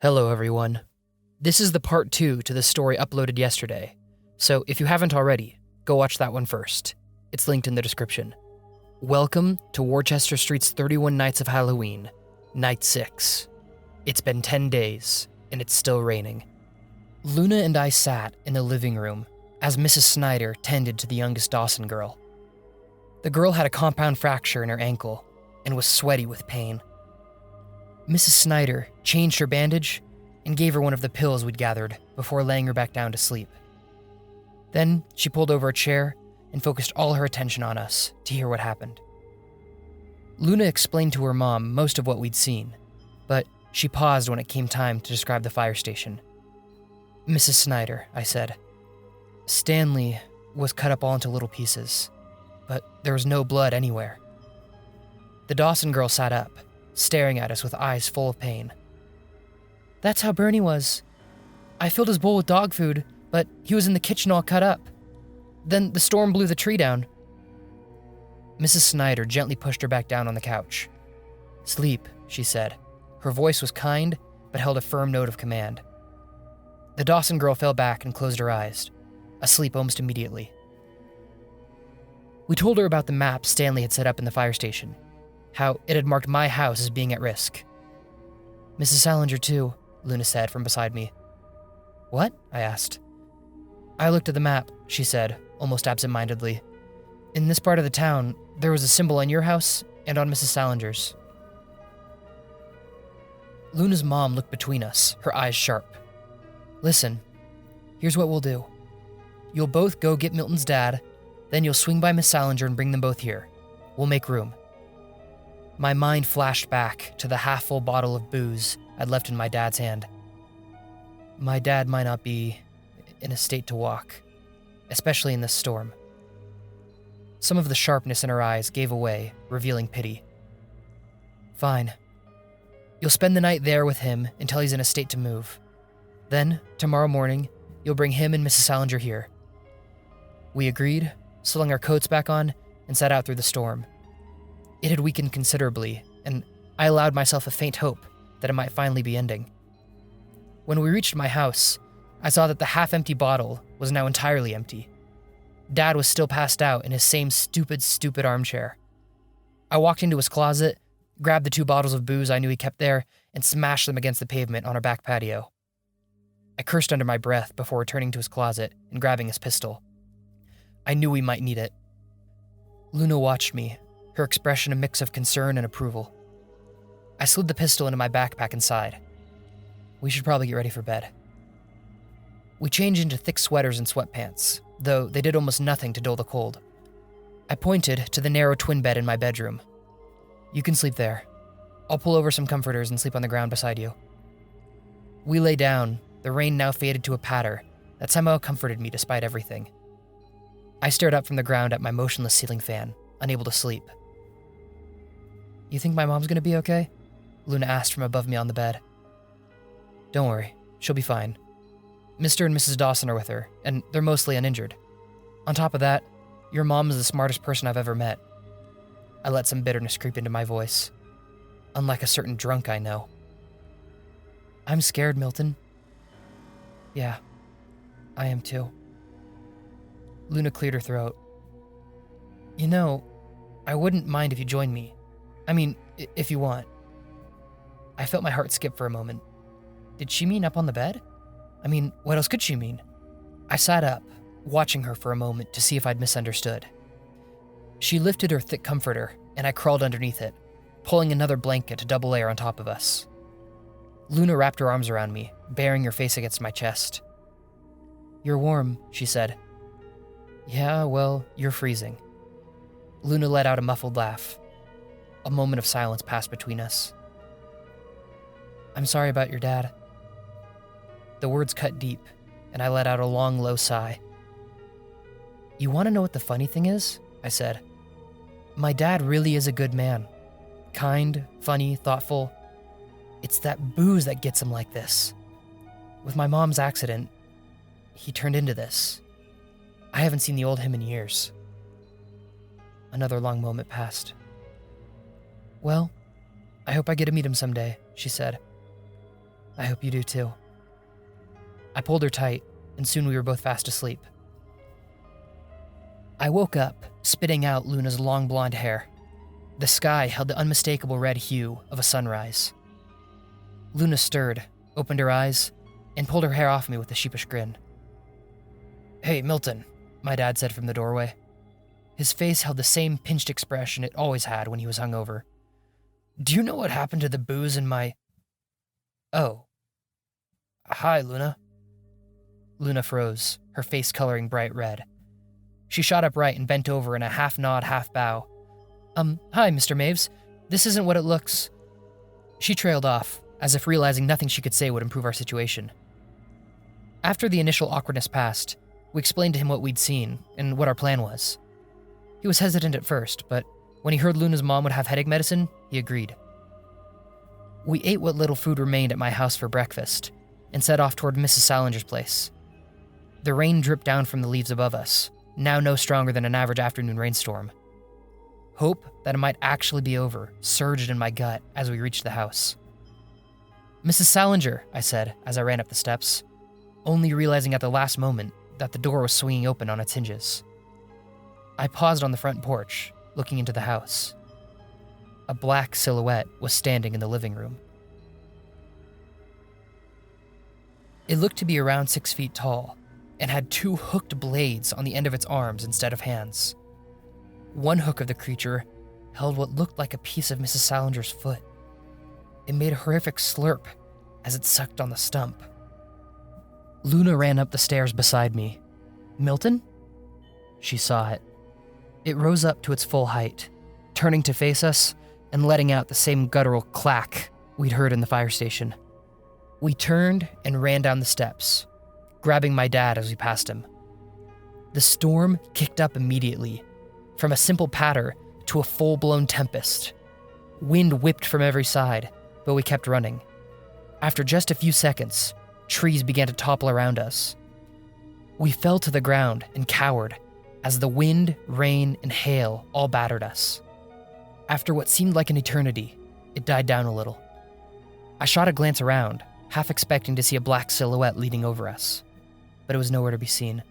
Hello, everyone. This is the part 2 to the story uploaded yesterday, so if you haven't already, go watch that one first. It's linked in the description. Welcome to Worchester Street's 31 Nights of Halloween, Night 6. It's been 10 days, and it's still raining. Luna and I sat in the living room as Mrs. Snyder tended to the youngest Dawson girl. The girl had a compound fracture in her ankle and was sweaty with pain. Mrs. Snyder changed her bandage and gave her one of the pills we'd gathered before laying her back down to sleep. Then she pulled over a chair and focused all her attention on us to hear what happened. Luna explained to her mom most of what we'd seen, but she paused when it came time to describe the fire station. "Mrs. Snyder," I said, "Stanley was cut up all into little pieces, but there was no blood anywhere." The Dawson girl sat up, staring at us with eyes full of pain. "That's how Bernie was. I filled his bowl with dog food, but he was in the kitchen all cut up. Then the storm blew the tree down." Mrs. Snyder gently pushed her back down on the couch. "Sleep," she said. Her voice was kind, but held a firm note of command. The Dawson girl fell back and closed her eyes, asleep almost immediately. We told her about the map Stanley had set up in the fire station, how it had marked my house as being at risk. "Mrs. Salinger, too," Luna said from beside me. "What?" I asked. "I looked at the map," she said, almost absent-mindedly. "In this part of the town, there was a symbol on your house and on Mrs. Salinger's." Luna's mom looked between us, her eyes sharp. "Listen, here's what we'll do. You'll both go get Milton's dad, then you'll swing by Miss Salinger and bring them both here. We'll make room." My mind flashed back to the half-full bottle of booze I'd left in my dad's hand. My dad might not be in a state to walk, especially in this storm. Some of the sharpness in her eyes gave away, revealing pity. "Fine. You'll spend the night there with him until he's in a state to move. Then, tomorrow morning, you'll bring him and Mrs. Salinger here." We agreed, slung our coats back on, and set out through the storm. It had weakened considerably, and I allowed myself a faint hope that it might finally be ending. When we reached my house, I saw that the half-empty bottle was now entirely empty. Dad was still passed out in his same stupid armchair. I walked into his closet, grabbed the 2 bottles of booze I knew he kept there, and smashed them against the pavement on our back patio. I cursed under my breath before returning to his closet and grabbing his pistol. I knew we might need it. Luna watched me, her expression a mix of concern and approval. I slid the pistol into my backpack inside. We should probably get ready for bed. We changed into thick sweaters and sweatpants, though they did almost nothing to dull the cold. I pointed to the narrow twin bed in my bedroom. "You can sleep there. I'll pull over some comforters and sleep on the ground beside you." We lay down, the rain now faded to a patter that somehow comforted me despite everything. I stared up from the ground at my motionless ceiling fan, unable to sleep. "You think my mom's gonna be okay?" Luna asked from above me on the bed. "Don't worry, she'll be fine. Mr. and Mrs. Dawson are with her, and they're mostly uninjured. On top of that, your mom is the smartest person I've ever met." I let some bitterness creep into my voice. Unlike a certain drunk I know. "I'm scared, Milton." "Yeah, I am too." Luna cleared her throat. "You know, I wouldn't mind if you joined me. I mean, if you want." I felt my heart skip for a moment. Did she mean up on the bed? I mean, what else could she mean? I sat up, watching her for a moment to see if I'd misunderstood. She lifted her thick comforter, and I crawled underneath it, pulling another blanket to double layer on top of us. Luna wrapped her arms around me, bearing her face against my chest. "You're warm," she said. "Yeah, well, you're freezing." Luna let out a muffled laugh. A moment of silence passed between us. "I'm sorry about your dad." The words cut deep, and I let out a long, low sigh. "You want to know what the funny thing is?" I said. "My dad really is a good man. Kind, funny, thoughtful. It's that booze that gets him like this. With my mom's accident, he turned into this. I haven't seen the old him in years." Another long moment passed. "Well, I hope I get to meet him someday," she said. I hope you do too. I pulled her tight, and soon we were both fast asleep. I woke up, spitting out Luna's long blonde hair. The sky held the unmistakable red hue of a sunrise. Luna stirred, opened her eyes, and pulled her hair off me with a sheepish grin. "Hey, Milton," my dad said from the doorway. His face held the same pinched expression it always had when he was hungover. "Do you know what happened to the booze in my..." "Oh. Hi, Luna." Luna froze, her face coloring bright red. She shot upright and bent over in a half-nod, half-bow. Hi, Mr. Maves. This isn't what it looks..." She trailed off, as if realizing nothing she could say would improve our situation. After the initial awkwardness passed, we explained to him what we'd seen and what our plan was. He was hesitant at first, but when he heard Luna's mom would have headache medicine, he agreed. We ate what little food remained at my house for breakfast and set off toward Mrs. Salinger's place. The rain dripped down from the leaves above us, now no stronger than an average afternoon rainstorm. Hope that it might actually be over surged in my gut as we reached the house. "Mrs. Salinger," I said as I ran up the steps, only realizing at the last moment that the door was swinging open on its hinges. I paused on the front porch, looking into the house. A black silhouette was standing in the living room. It looked to be around 6 feet tall and had 2 hooked blades on the end of its arms instead of hands. One hook of the creature held what looked like a piece of Mrs. Salinger's foot. It made a horrific slurp as it sucked on the stump. Luna ran up the stairs beside me. "Milton?" She saw it. It rose up to its full height, turning to face us and letting out the same guttural clack we'd heard in the fire station. We turned and ran down the steps, grabbing my dad as we passed him. The storm kicked up immediately, from a simple patter to a full-blown tempest. Wind whipped from every side, but we kept running. After just a few seconds, trees began to topple around us. We fell to the ground and cowered as the wind, rain, and hail all battered us. After what seemed like an eternity, it died down a little. I shot a glance around, half expecting to see a black silhouette leading over us, but it was nowhere to be seen.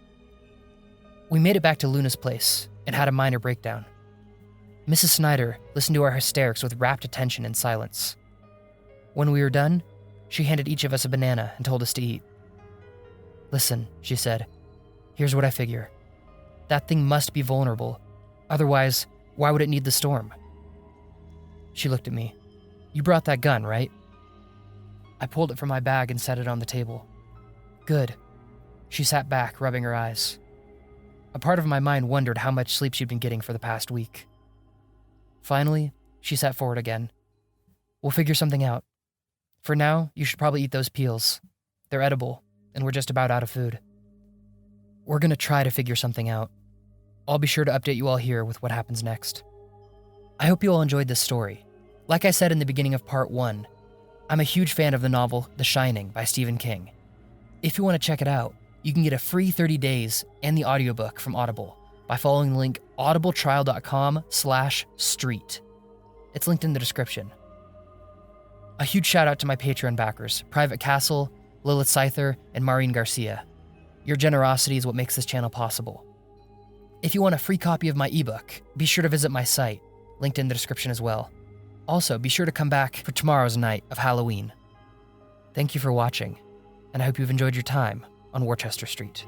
We made it back to Luna's place and had a minor breakdown. Mrs. Snyder listened to our hysterics with rapt attention and silence. When we were done, she handed each of us a banana and told us to eat. "Listen," she said, "here's what I figure. That thing must be vulnerable. Otherwise, why would it need the storm?" She looked at me. "You brought that gun, right?" I pulled it from my bag and set it on the table. "Good." She sat back, rubbing her eyes. A part of my mind wondered how much sleep she'd been getting for the past week. Finally, she sat forward again. "We'll figure something out. For now, you should probably eat those peels. They're edible, and we're just about out of food. We're gonna try to figure something out. I'll be sure to update you all here with what happens next." I hope you all enjoyed this story. Like I said in the beginning of part 1, I'm a huge fan of the novel The Shining by Stephen King. If you want to check it out, you can get a free 30 days and the audiobook from Audible by following the link audibletrial.com/street. It's linked in the description. A huge shout out to my Patreon backers, Private Castle, Lilith Scyther, and Maureen Garcia. Your generosity is what makes this channel possible. If you want a free copy of my ebook, be sure to visit my site, linked in the description as well. Also, be sure to come back for tomorrow's night of Halloween. Thank you for watching, and I hope you've enjoyed your time on Worchester Street.